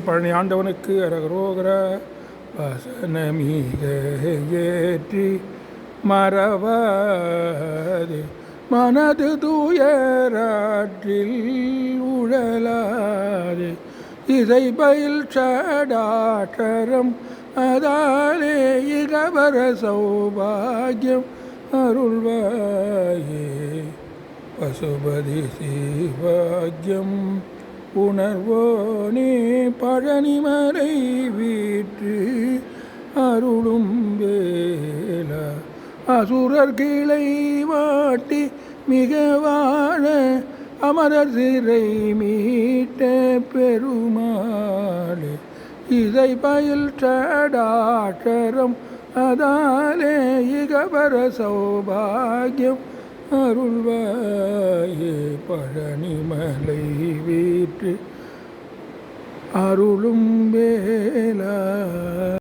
பழனி ஆண்டவனுக்கு அரகரோகர வசனமீக ஏற்றி மறவாது மனது தூயராற்றில் உழலாது இசை பயில் சடாட்டரம் அதாலே இகவர சௌபாகியம் அருள்வாயே பசுபதி சிவாக்கியம் உணர்வோனே பழனிமலை வீற்று அருளும் வேலா அசுரர் கிளை வாட்டி மிக வாழ அமரர் சிறை மீட்ட பெருமாளே இசை பயில் சடாட்டரம் அதாலே இகவர சௌபாகியம் அருள்வாயே பழனிமலை வீற்று அருளும் வேலா.